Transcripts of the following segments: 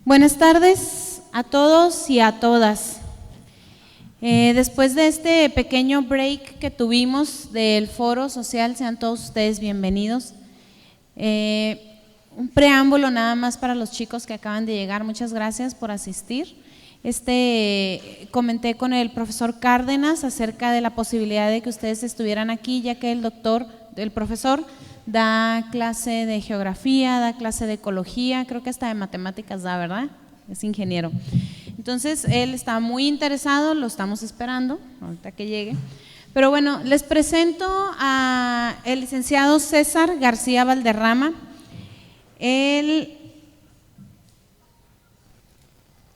Buenas tardes a todos y a todas. Después de este pequeño break que tuvimos del foro social, sean todos ustedes bienvenidos. Un preámbulo nada más para los chicos que acaban de llegar, muchas gracias por asistir. Comenté con el profesor Cárdenas acerca de la posibilidad de que ustedes estuvieran aquí, ya que el profesor da clase de geografía, da clase de ecología, creo que hasta de matemáticas da, ¿verdad? Es ingeniero. Entonces, él está muy interesado, lo estamos esperando, ahorita que llegue. Pero bueno, les presento a el licenciado César García Valderrama. Él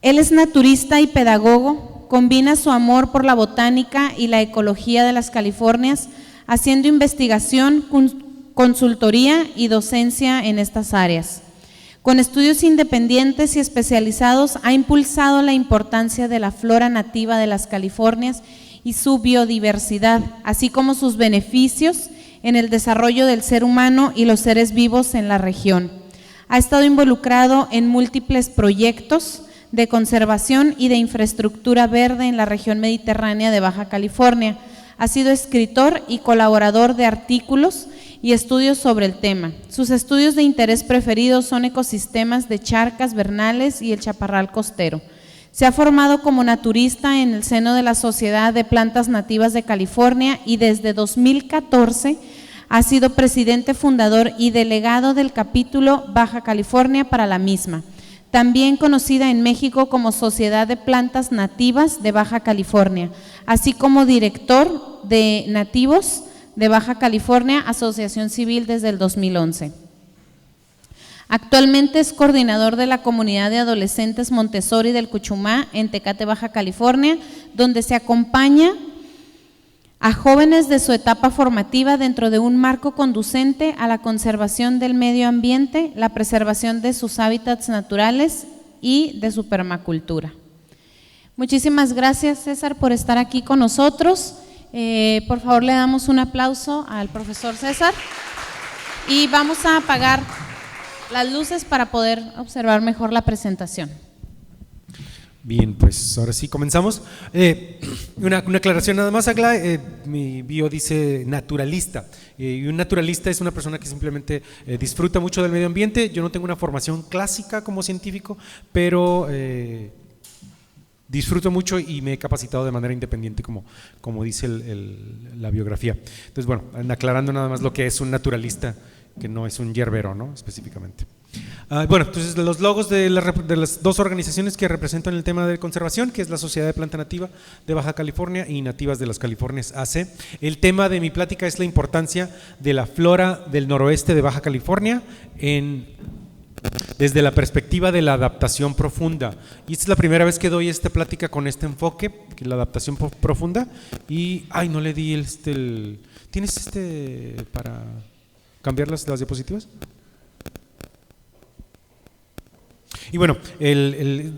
es naturista y pedagogo, combina su amor por la botánica y la ecología de las Californias, haciendo investigación, consultoría y docencia en estas áreas. Con estudios independientes y especializados ha impulsado la importancia de la flora nativa de las Californias y su biodiversidad, así como sus beneficios en el desarrollo del ser humano y los seres vivos en la región. Ha estado involucrado en múltiples proyectos de conservación y de infraestructura verde en la región mediterránea de Baja California. Ha sido escritor y colaborador de artículos y estudios sobre el tema. Sus estudios de interés preferidos son ecosistemas de charcas vernales y el chaparral costero. Se ha formado como naturista en el seno de la Sociedad de Plantas Nativas de California y desde 2014 ha sido presidente fundador y delegado del capítulo Baja California para la misma, también conocida en México como Sociedad de Plantas Nativas de Baja California, así como director de Nativos de Baja California, asociación civil desde el 2011. Actualmente es coordinador de la comunidad de adolescentes Montessori del Cuchumá en Tecate, Baja California, donde se acompaña a jóvenes de su etapa formativa dentro de un marco conducente a la conservación del medio ambiente, la preservación de sus hábitats naturales y de su permacultura. Muchísimas gracias, César, por estar aquí con nosotros. Por favor, le damos un aplauso al profesor César y vamos a apagar las luces para poder observar mejor la presentación. Bien, pues ahora sí comenzamos. Una aclaración nada más, Agla. Mi bio dice naturalista, y un naturalista es una persona que simplemente disfruta mucho del medio ambiente. Yo no tengo una formación clásica como científico, pero disfruto mucho y me he capacitado de manera independiente, como dice la biografía. Entonces, bueno, aclarando nada más lo que es un naturalista, que no es un yerbero, ¿no? Específicamente. Bueno, entonces los logos de las dos organizaciones que representan el tema de conservación, que es la Sociedad de Planta Nativa de Baja California y Nativas de las Californias AC. El tema de mi plática es la importancia de la flora del noroeste de Baja California desde la perspectiva de la adaptación profunda. Y esta es la primera vez que doy esta plática con este enfoque, que es la adaptación profunda. Y, no le di ¿tienes para cambiar las diapositivas? Y bueno,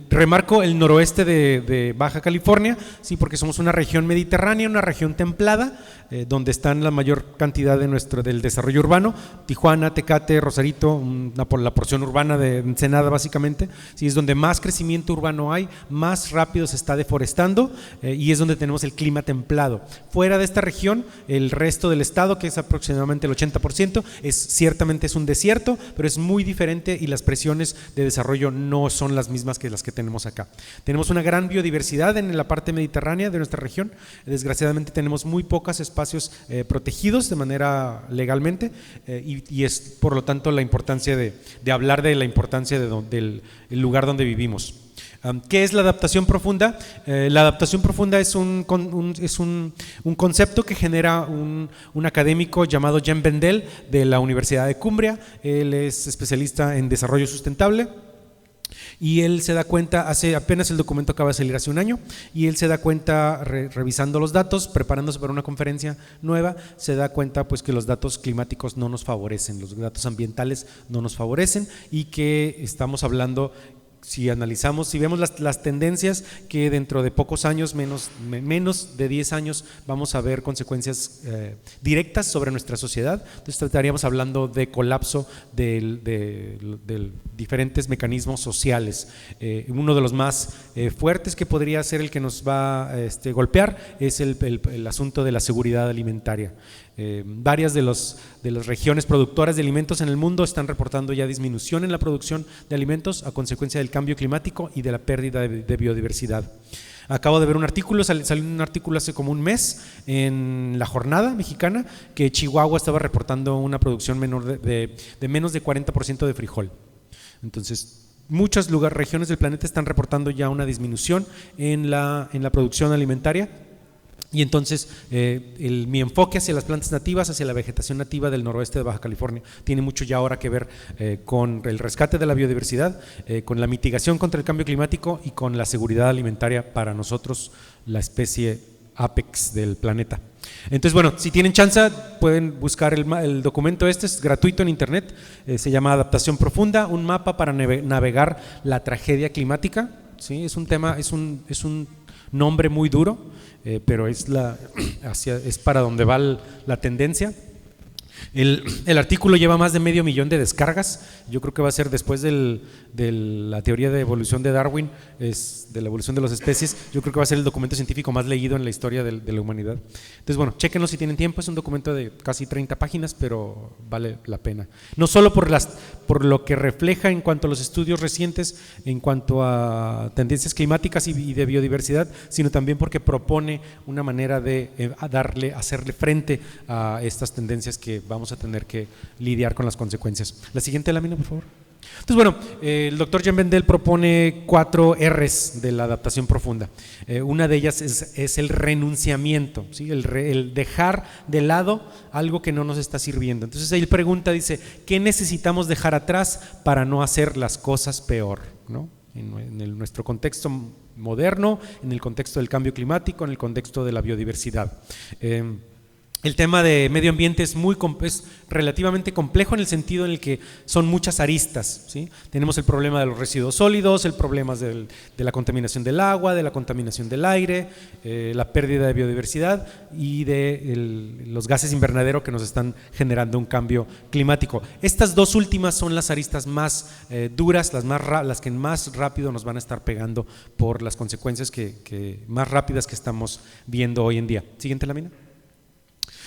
remarco el noroeste de Baja California, sí, porque somos una región mediterránea, una región templada, donde están la mayor cantidad del desarrollo urbano. Tijuana, Tecate, Rosarito, la porción urbana de Ensenada básicamente, sí, es donde más crecimiento urbano hay, más rápido se está deforestando, y es donde tenemos el clima templado. Fuera de esta región, el resto del estado, que es aproximadamente el 80%, ciertamente es un desierto, pero es muy diferente y las presiones de desarrollo no son las mismas que las que tenemos acá. Tenemos una gran biodiversidad en la parte mediterránea de nuestra región. Desgraciadamente tenemos muy pocos espacios protegidos de manera legalmente, y es por lo tanto la importancia de hablar de la importancia del lugar donde vivimos. ¿Qué es la adaptación profunda? La adaptación profunda es un concepto que genera un académico llamado Jan Bendel de la Universidad de Cumbria. Él es especialista en desarrollo sustentable. Y él se da cuenta, apenas el documento acaba de salir hace un año, y él se da cuenta, revisando los datos, preparándose para una conferencia nueva, se da cuenta pues que los datos climáticos no nos favorecen, los datos ambientales no nos favorecen, y que estamos hablando si analizamos, si vemos las tendencias, que dentro de pocos años, menos de 10 años, vamos a ver consecuencias directas sobre nuestra sociedad. Entonces estaríamos hablando de colapso de diferentes mecanismos sociales. Uno de los más fuertes, que podría ser el que nos va a golpear, es el asunto de la seguridad alimentaria. Varias de las regiones productoras de alimentos en el mundo están reportando ya disminución en la producción de alimentos a consecuencia del cambio climático y de la pérdida de biodiversidad. Acabo de ver un artículo, salió un artículo hace como un mes en La Jornada Mexicana, que Chihuahua estaba reportando una producción menor de menos de 40% de frijol. Entonces, muchas regiones del planeta están reportando ya una disminución en la producción alimentaria. Y entonces mi enfoque hacia las plantas nativas, hacia la vegetación nativa del noroeste de Baja California, tiene mucho ya ahora que ver con el rescate de la biodiversidad, con la mitigación contra el cambio climático y con la seguridad alimentaria para nosotros, la especie apex del planeta. Entonces, bueno, si tienen chance pueden buscar el documento. Es gratuito en internet, se llama Adaptación Profunda, un mapa para navegar la tragedia climática. ¿Sí? Es un tema, es un nombre muy duro, pero es para donde va la tendencia. El artículo lleva más de 500,000 de descargas. Yo creo que va a ser después de la teoría de evolución de Darwin, de la evolución de las especies. Yo creo que va a ser el documento científico más leído en la historia de la humanidad. Entonces, bueno, chéquenlo si tienen tiempo. Es un documento de casi 30 páginas, pero vale la pena. No solo por lo que refleja en cuanto a los estudios recientes, en cuanto a tendencias climáticas y de biodiversidad, sino también porque propone una manera de hacerle frente a estas tendencias que vamos a tener que lidiar con las consecuencias. La siguiente lámina, por favor. Entonces, bueno, el doctor Jean Bendel propone 4 R's de la adaptación profunda. Una de ellas es el renunciamiento, ¿sí? el dejar de lado algo que no nos está sirviendo. Entonces él pregunta, dice, ¿qué necesitamos dejar atrás para no hacer las cosas peor? ¿No? En nuestro contexto moderno, en el contexto del cambio climático, en el contexto de la biodiversidad. El tema de medio ambiente es relativamente complejo en el sentido en el que son muchas aristas, ¿sí? Tenemos el problema de los residuos sólidos, el problema de la contaminación del agua, de la contaminación del aire, la pérdida de biodiversidad y de los gases invernadero que nos están generando un cambio climático. Estas dos últimas son las aristas más duras, las que más rápido nos van a estar pegando por las consecuencias más rápidas que estamos viendo hoy en día. Siguiente lámina.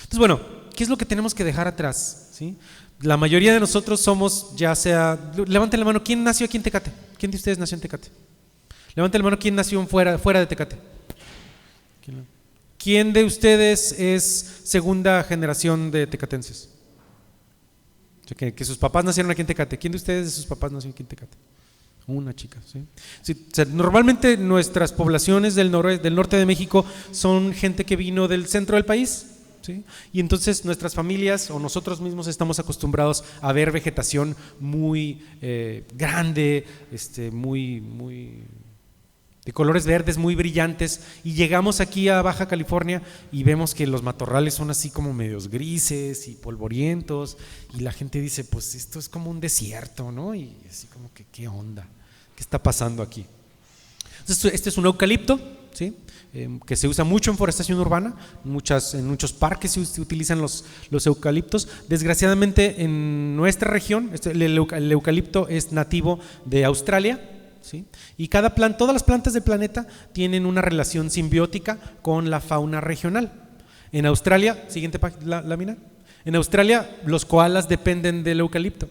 Entonces, bueno, ¿qué es lo que tenemos que dejar atrás? ¿Sí? La mayoría de nosotros somos, ya sea, levanten la mano, ¿quién nació aquí en Tecate? ¿Quién de ustedes nació en Tecate? Levanten la mano, ¿quién nació fuera de Tecate? ¿Quién de ustedes es segunda generación de tecatenses? O sea, que sus papás nacieron aquí en Tecate. ¿Quién de ustedes de sus papás nació aquí en Tecate? Una chica, ¿sí? Sí, o sea, normalmente nuestras poblaciones del norte de México son gente que vino del centro del país. ¿Sí? Y entonces nuestras familias o nosotros mismos estamos acostumbrados a ver vegetación muy grande, muy de colores verdes muy brillantes, y llegamos aquí a Baja California y vemos que los matorrales son así como medios grises y polvorientos, y la gente dice, pues esto es como un desierto, ¿no? Y así como que, ¿qué onda? ¿Qué está pasando aquí? Entonces, este es un eucalipto, ¿sí? Que se usa mucho en forestación urbana, en muchos parques se utilizan los eucaliptos. Desgraciadamente en nuestra región el eucalipto es nativo de Australia, ¿sí? Y todas las plantas del planeta tienen una relación simbiótica con la fauna regional. En Australia, siguiente lámina, en Australia los koalas dependen del eucalipto.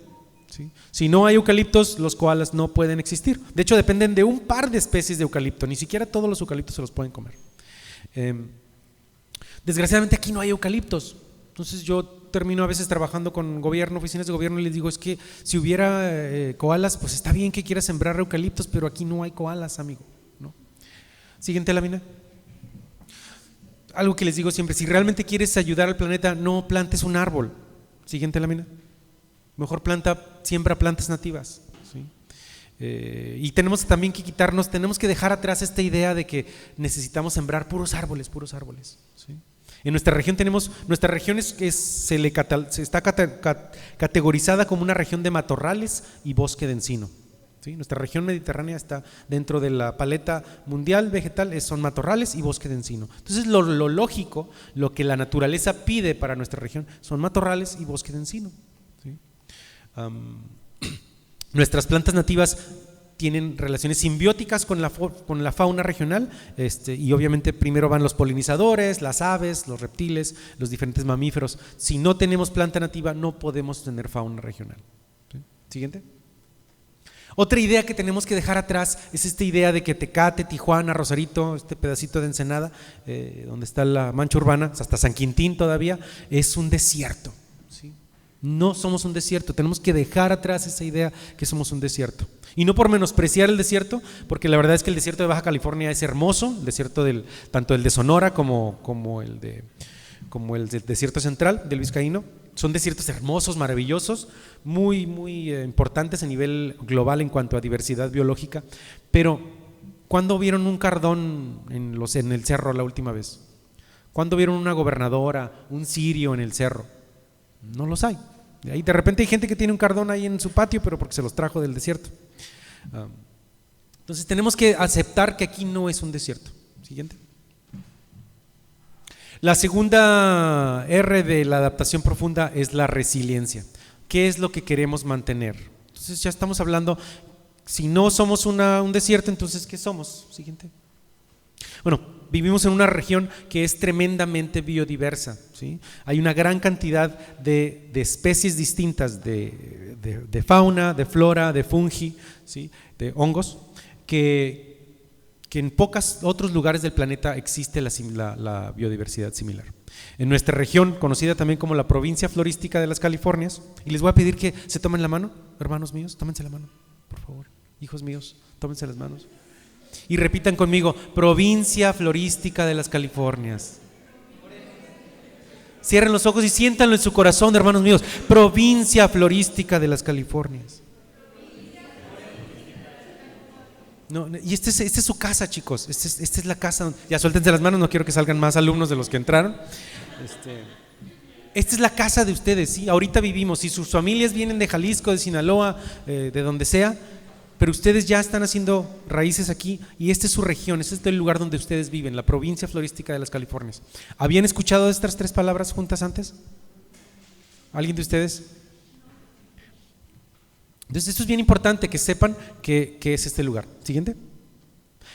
¿Sí? Si no hay eucaliptos, los koalas no pueden existir. De hecho, dependen de un par de especies de eucalipto, ni siquiera todos los eucaliptos se los pueden comer. Desgraciadamente aquí no hay eucaliptos. Entonces yo termino a veces trabajando con oficinas de gobierno, y les digo, es que si hubiera koalas, pues está bien que quieras sembrar eucaliptos, pero aquí no hay koalas, amigo, ¿no? Siguiente lámina. Algo que les digo siempre, si realmente quieres ayudar al planeta, no plantes un árbol. Siguiente lámina. Mejor siembra plantas nativas, ¿sí? Y tenemos también que tenemos que dejar atrás esta idea de que necesitamos sembrar puros árboles, ¿sí? En nuestra región está categorizada como una región de matorrales y bosque de encino, ¿sí? Nuestra región mediterránea está dentro de la paleta mundial vegetal, son matorrales y bosque de encino. Entonces lo lógico, lo que la naturaleza pide para nuestra región son matorrales y bosque de encino, ¿sí? Nuestras plantas nativas tienen relaciones simbióticas con la fauna regional, y obviamente primero van los polinizadores, las aves, los reptiles, los diferentes mamíferos. Si no tenemos planta nativa, no podemos tener fauna regional, ¿sí? Siguiente. Otra idea que tenemos que dejar atrás es esta idea de que Tecate, Tijuana, Rosarito, este pedacito de Ensenada, donde está la mancha urbana, hasta San Quintín todavía, es un desierto, ¿sí? No somos un desierto, tenemos que dejar atrás esa idea que somos un desierto. Y no por menospreciar el desierto, porque la verdad es que el desierto de Baja California es hermoso, el desierto tanto el de Sonora como el del desierto central del Vizcaíno, son desiertos hermosos, maravillosos, muy, muy importantes a nivel global en cuanto a diversidad biológica. Pero ¿cuándo vieron un cardón en el cerro la última vez? ¿Cuándo vieron una gobernadora, un cirio en el cerro? No los hay. Ahí de repente hay gente que tiene un cardón ahí en su patio, pero porque se los trajo del desierto. Entonces tenemos que aceptar que aquí no es un desierto. Siguiente. La segunda R de la adaptación profunda es la resiliencia. ¿Qué es lo que queremos mantener? Entonces ya estamos hablando, si no somos un desierto, entonces ¿qué somos? Siguiente. Bueno, vivimos en una región que es tremendamente biodiversa, ¿sí? Hay una gran cantidad de especies distintas de fauna, de flora, de fungi, ¿sí? De hongos, que en pocos otros lugares del planeta existe la biodiversidad similar. En nuestra región, conocida también como la provincia florística de las Californias, y les voy a pedir que se tomen la mano, hermanos míos, tómense la mano, por favor, hijos míos, tómense las manos. Y repitan conmigo: provincia florística de las Californias. Cierren los ojos y siéntanlo en su corazón, hermanos míos. Provincia florística de las Californias. No, y esta es su casa, chicos. Esta es la casa. Ya suéltense las manos, no quiero que salgan más alumnos de los que entraron. Esta es la casa de ustedes, ¿sí? Ahorita vivimos. Si sus familias vienen de Jalisco, de Sinaloa, de donde sea, pero ustedes ya están haciendo raíces aquí y esta es su región, este es el lugar donde ustedes viven, la provincia florística de las Californias. ¿Habían escuchado estas tres palabras juntas antes? ¿Alguien de ustedes? Entonces esto es bien importante que sepan qué es este lugar. Siguiente.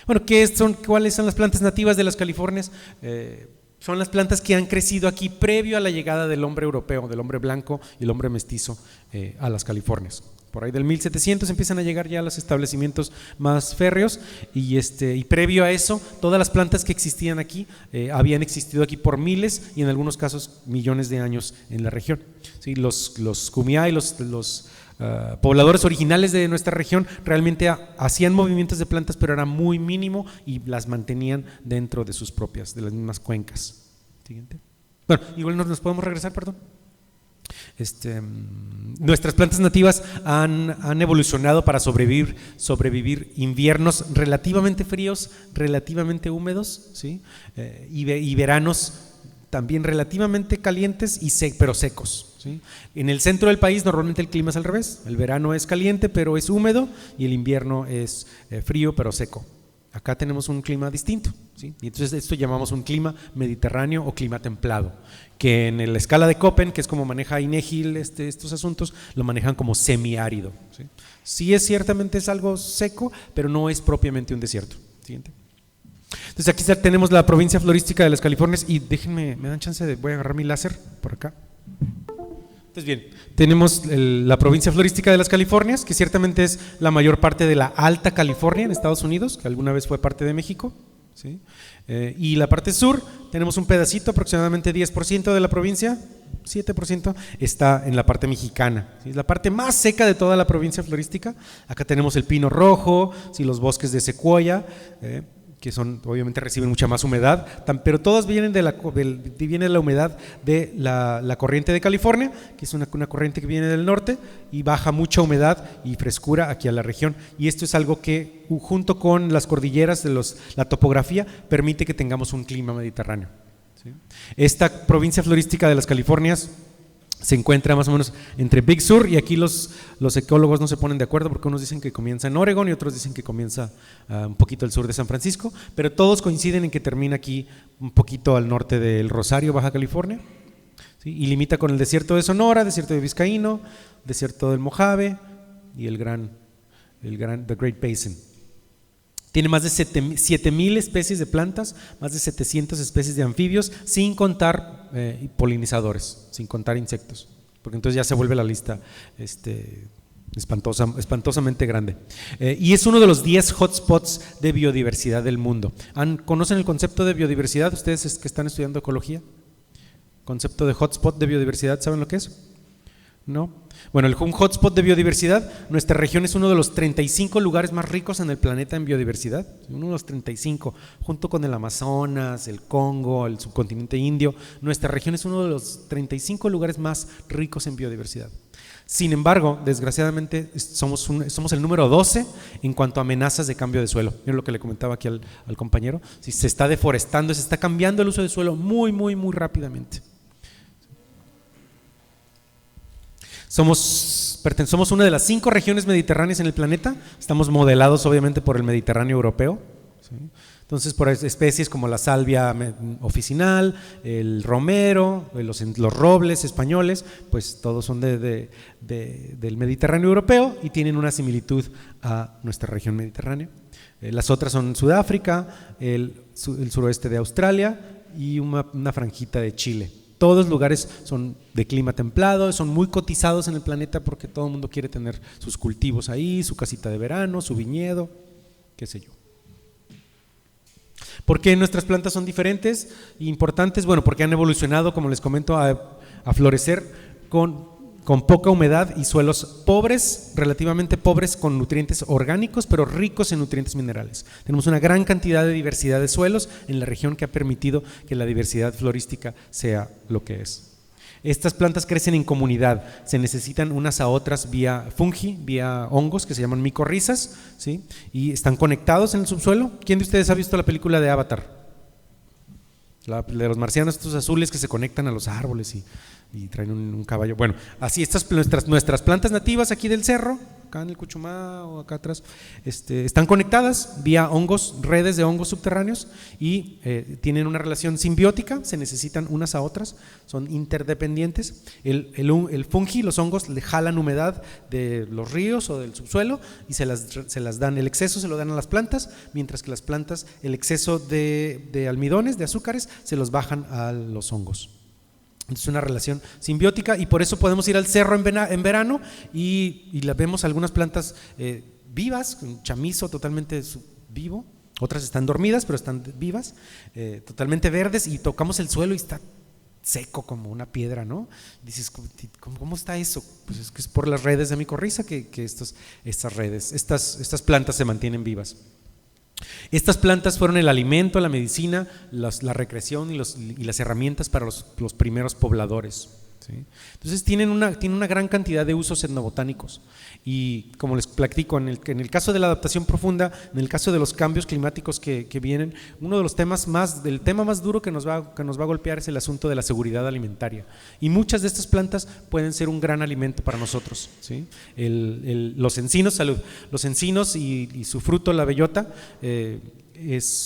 Bueno, ¿cuáles son las plantas nativas de las Californias? Son las plantas que han crecido aquí previo a la llegada del hombre europeo, del hombre blanco y el hombre mestizo a las Californias. Por ahí del 1700 empiezan a llegar ya los establecimientos más férreos y previo a eso todas las plantas que existían aquí habían existido aquí por miles y en algunos casos millones de años en la región. ¿Sí? Los Kumeyaay, los pobladores originales de nuestra región realmente hacían movimientos de plantas, pero era muy mínimo y las mantenían dentro de de las mismas cuencas. Siguiente. Bueno, igual nos podemos regresar, perdón. Nuestras plantas nativas han evolucionado para sobrevivir inviernos relativamente fríos, relativamente húmedos, ¿sí? Y veranos también relativamente calientes pero secos, ¿sí? En el centro del país normalmente el clima es al revés, el verano es caliente pero es húmedo y el invierno es frío pero seco. Acá tenemos un clima distinto, ¿sí? Y entonces esto llamamos un clima mediterráneo o clima templado, que en la escala de Köppen, que es como maneja INEGI estos asuntos, lo manejan como semiárido, ¿sí? Sí ciertamente es algo seco, pero no es propiamente un desierto. Siguiente. Entonces aquí tenemos la provincia florística de las Californias y déjenme, me dan chance voy a agarrar mi láser por acá. Entonces bien, tenemos la provincia florística de las Californias, que ciertamente es la mayor parte de la Alta California en Estados Unidos, que alguna vez fue parte de México, ¿sí? Y la parte sur, tenemos un pedacito, aproximadamente 10% de la provincia, 7% está en la parte mexicana, ¿sí? Es la parte más seca de toda la provincia florística. Acá tenemos el pino rojo, ¿sí? Los bosques de secuoya, que obviamente reciben mucha más humedad, pero todas vienen de la humedad de la corriente de California, que es una corriente que viene del norte y baja mucha humedad y frescura aquí a la región, y esto es algo que junto con las cordilleras de la topografía permite que tengamos un clima mediterráneo, ¿sí? Esta provincia florística de las Californias se encuentra más o menos entre Big Sur, y aquí los ecólogos no se ponen de acuerdo porque unos dicen que comienza en Oregon y otros dicen que comienza un poquito al sur de San Francisco, pero todos coinciden en que termina aquí un poquito al norte del Rosario, Baja California, ¿sí? Y limita con el desierto de Sonora, desierto de Vizcaíno, desierto del Mojave y el The Great Basin. Tiene más de 7,000 especies de plantas, más de 700 especies de anfibios, sin contar polinizadores, sin contar insectos, porque entonces ya se vuelve la lista espantosamente grande. Y es uno de los 10 hotspots de biodiversidad del mundo. ¿Conocen el concepto de biodiversidad ustedes que están estudiando ecología? ¿Concepto de hotspot de biodiversidad, saben lo que es? ¿No? Bueno, un hotspot de biodiversidad, nuestra región es uno de los 35 lugares más ricos en el planeta en biodiversidad, uno de los 35, junto con el Amazonas, el Congo, el subcontinente indio. Nuestra región es uno de los 35 lugares más ricos en biodiversidad. Sin embargo, desgraciadamente somos el número 12 en cuanto a amenazas de cambio de suelo. Miren lo que le comentaba aquí al compañero, si se está deforestando, se está cambiando el uso del suelo muy, muy, muy rápidamente. Somos una de las 5 regiones mediterráneas en el planeta, estamos modelados obviamente por el Mediterráneo europeo, ¿sí? Entonces por especies como la salvia oficinal, el romero, los robles españoles, pues todos son del Mediterráneo europeo y tienen una similitud a nuestra región mediterránea. Las otras son Sudáfrica, el suroeste de Australia y una franjita de Chile. Todos lugares son de clima templado, son muy cotizados en el planeta porque todo el mundo quiere tener sus cultivos ahí, su casita de verano, su viñedo, qué sé yo. ¿Por qué nuestras plantas son diferentes e importantes? Bueno, porque han evolucionado, como les comento, a florecer con poca humedad y suelos pobres, relativamente pobres, con nutrientes orgánicos, pero ricos en nutrientes minerales. Tenemos una gran cantidad de diversidad de suelos en la región que ha permitido que la diversidad florística sea lo que es. Estas plantas crecen en comunidad, se necesitan unas a otras vía fungi, vía hongos que se llaman micorrizas, ¿sí? Y están conectados en el subsuelo. ¿Quién de ustedes ha visto la película de Avatar? De los marcianos, estos azules que se conectan a los árboles y traen un caballo. Bueno, así nuestras plantas nativas aquí del cerro, acá en el Cuchumá o acá atrás, están conectadas vía hongos, redes de hongos subterráneos y tienen una relación simbiótica, se necesitan unas a otras, son interdependientes. El fungi, los hongos, le jalan humedad de los ríos o del subsuelo y se las dan, el exceso se lo dan a las plantas, mientras que las plantas, el exceso de almidones, de azúcares, se los bajan a los hongos. Es una relación simbiótica y por eso podemos ir al cerro en verano y vemos algunas plantas vivas, un chamizo totalmente vivo, otras están dormidas pero están vivas, totalmente verdes, y tocamos el suelo y está seco como una piedra, ¿no? Dices, ¿cómo está eso? Pues es que es por las redes de micorriza que estas plantas se mantienen vivas. Estas plantas fueron el alimento, la medicina, la recreación y las herramientas para los primeros pobladores, ¿sí? Entonces tienen una gran cantidad de usos etnobotánicos y, como les platico, en el caso de la adaptación profunda, en el caso de los cambios climáticos que vienen, uno de los temas el tema más duro que nos va a golpear es el asunto de la seguridad alimentaria, y muchas de estas plantas pueden ser un gran alimento para nosotros, ¿sí? Los encinos, los encinos y su fruto, la bellota,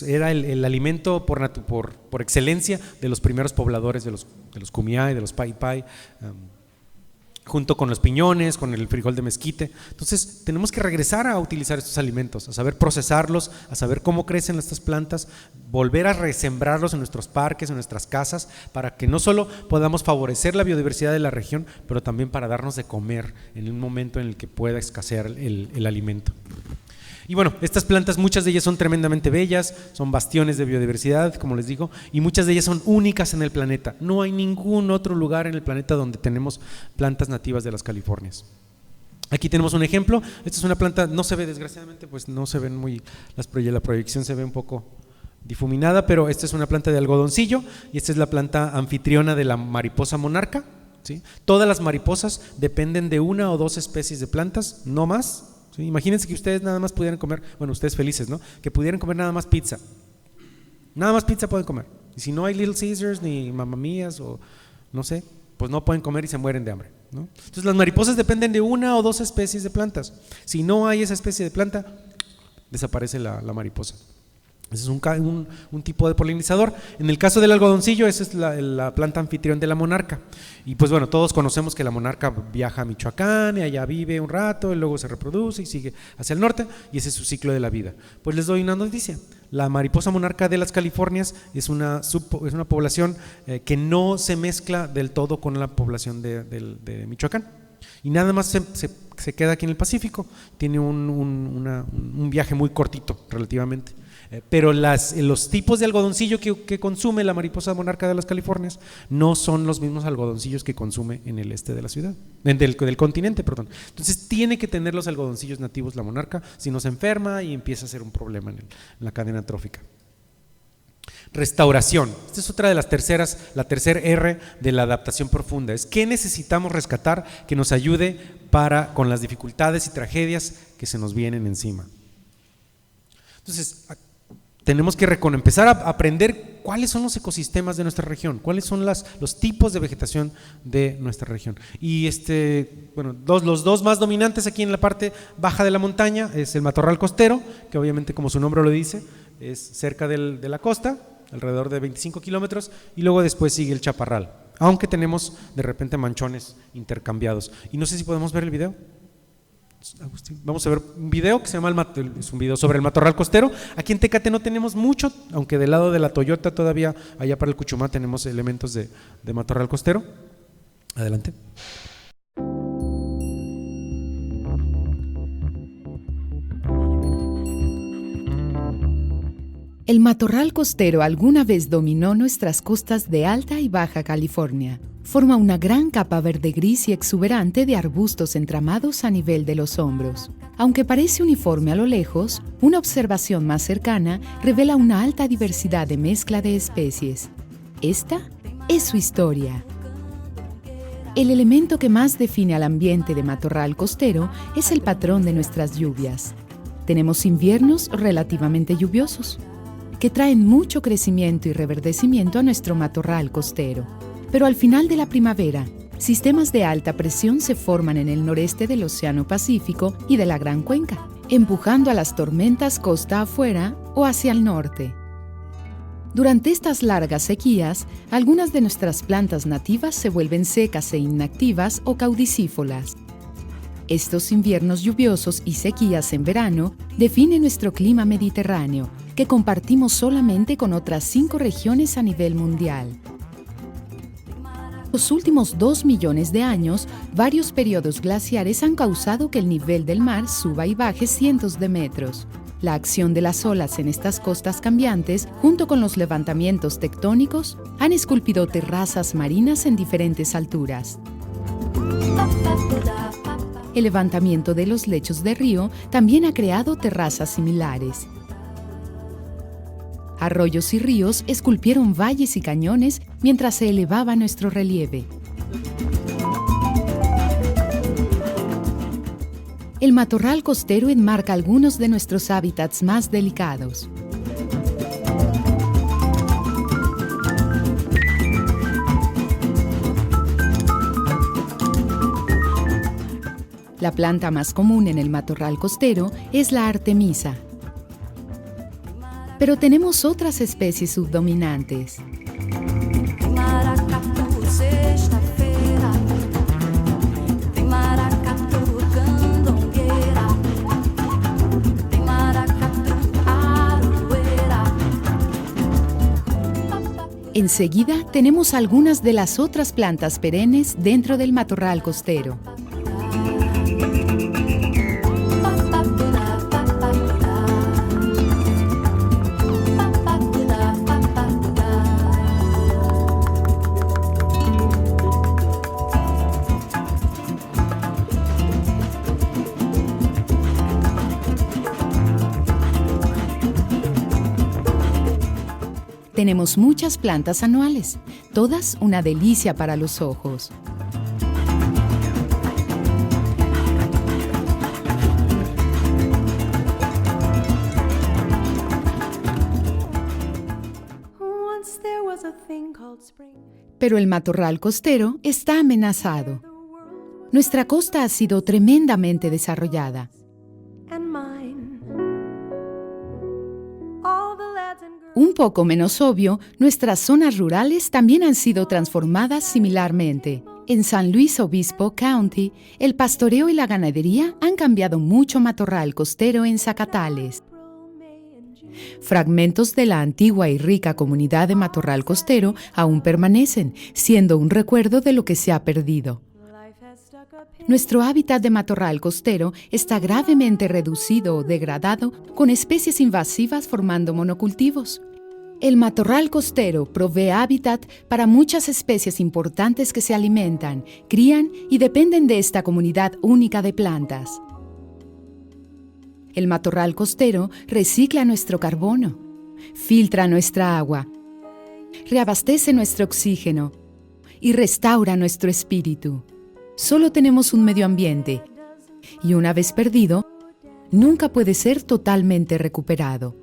era el alimento por excelencia de los primeros pobladores, de los Kumeyaay, de los Pai, junto con los piñones, con el frijol de mezquite. Entonces tenemos que regresar a utilizar estos alimentos, a saber procesarlos, a saber cómo crecen estas plantas, volver a resembrarlos en nuestros parques, en nuestras casas, para que no solo podamos favorecer la biodiversidad de la región, pero también para darnos de comer en un momento en el que pueda escasear el alimento. Y bueno, estas plantas, muchas de ellas son tremendamente bellas, son bastiones de biodiversidad, como les digo, y muchas de ellas son únicas en el planeta. No hay ningún otro lugar en el planeta donde tenemos plantas nativas de las Californias. Aquí tenemos un ejemplo. Esta es una planta, no se ve, desgraciadamente, pues no se ven muy, la proyección se ve un poco difuminada, pero esta es una planta de algodoncillo y esta es la planta anfitriona de la mariposa monarca, ¿sí? Todas las mariposas dependen de una o dos especies de plantas, no más. ¿Sí? Imagínense que ustedes nada más pudieran comer, bueno, ustedes felices, ¿no? Que pudieran comer nada más pizza. Nada más pizza pueden comer. Y si no hay Little Caesars ni Mamma Mías o no sé, pues no pueden comer y se mueren de hambre, ¿no? Entonces las mariposas dependen de una o dos especies de plantas. Si no hay esa especie de planta, desaparece la mariposa. Ese es un tipo de polinizador. En el caso del algodoncillo, esa es la planta anfitrión de la monarca. Y pues bueno, todos conocemos que la monarca viaja a Michoacán y allá vive un rato y luego se reproduce y sigue hacia el norte, y ese es su ciclo de la vida. Pues les doy una noticia: la mariposa monarca de las Californias es una población que no se mezcla del todo con la población de Michoacán, y nada más se queda aquí en el Pacífico. Tiene un viaje muy cortito relativamente. Pero los tipos de algodoncillo que consume la mariposa monarca de las Californias no son los mismos algodoncillos que consume en el este de la ciudad, del continente, perdón. Entonces tiene que tener los algodoncillos nativos la monarca, si no se enferma y empieza a ser un problema en la cadena trófica. Restauración. Esta es otra de la tercera R de la adaptación profunda. Es qué necesitamos rescatar que nos ayude con las dificultades y tragedias que se nos vienen encima. Entonces, tenemos que empezar a aprender cuáles son los ecosistemas de nuestra región, cuáles son los tipos de vegetación de nuestra región. Y los dos más dominantes aquí en la parte baja de la montaña es el matorral costero, que obviamente, como su nombre lo dice, es cerca de la costa, alrededor de 25 kilómetros, y luego después sigue el chaparral, aunque tenemos de repente manchones intercambiados. Y no sé si podemos ver el video. Agustín, vamos a ver un video que se llama es un video sobre el matorral costero. Aquí en Tecate no tenemos mucho, aunque del lado de la Toyota todavía, allá para el Cuchumá, tenemos elementos de matorral costero. Adelante. El matorral costero alguna vez dominó nuestras costas de Alta y Baja California. Forma una gran capa verde gris y exuberante de arbustos entramados a nivel de los hombros. Aunque parece uniforme a lo lejos, una observación más cercana revela una alta diversidad de mezcla de especies. Esta es su historia. El elemento que más define al ambiente de matorral costero es el patrón de nuestras lluvias. Tenemos inviernos relativamente lluviosos, que traen mucho crecimiento y reverdecimiento a nuestro matorral costero. Pero al final de la primavera, sistemas de alta presión se forman en el noreste del Océano Pacífico y de la Gran Cuenca, empujando a las tormentas costa afuera o hacia el norte. Durante estas largas sequías, algunas de nuestras plantas nativas se vuelven secas e inactivas o caudicífolas. Estos inviernos lluviosos y sequías en verano definen nuestro clima mediterráneo, que compartimos solamente con otras 5 regiones a nivel mundial. Los últimos 2 millones de años, varios periodos glaciares han causado que el nivel del mar suba y baje cientos de metros. La acción de las olas en estas costas cambiantes, junto con los levantamientos tectónicos, han esculpido terrazas marinas en diferentes alturas. El levantamiento de los lechos de río también ha creado terrazas similares. Arroyos y ríos esculpieron valles y cañones mientras se elevaba nuestro relieve. El matorral costero enmarca algunos de nuestros hábitats más delicados. La planta más común en el matorral costero es la artemisa. Pero tenemos otras especies subdominantes. Enseguida tenemos algunas de las otras plantas perennes dentro del matorral costero. Tenemos muchas plantas anuales, todas una delicia para los ojos. pero el matorral costero está amenazado. Nuestra costa ha sido tremendamente desarrollada. Un poco menos obvio, nuestras zonas rurales también han sido transformadas similarmente. En San Luis Obispo County, el pastoreo y la ganadería han cambiado mucho matorral costero en Zacatales. Fragmentos de la antigua y rica comunidad de matorral costero aún permanecen, siendo un recuerdo de lo que se ha perdido. Nuestro hábitat de matorral costero está gravemente reducido o degradado, con especies invasivas formando monocultivos. El matorral costero provee hábitat para muchas especies importantes que se alimentan, crían y dependen de esta comunidad única de plantas. El matorral costero recicla nuestro carbono, filtra nuestra agua, reabastece nuestro oxígeno y restaura nuestro espíritu. Solo tenemos un medio ambiente y una vez perdido, nunca puede ser totalmente recuperado.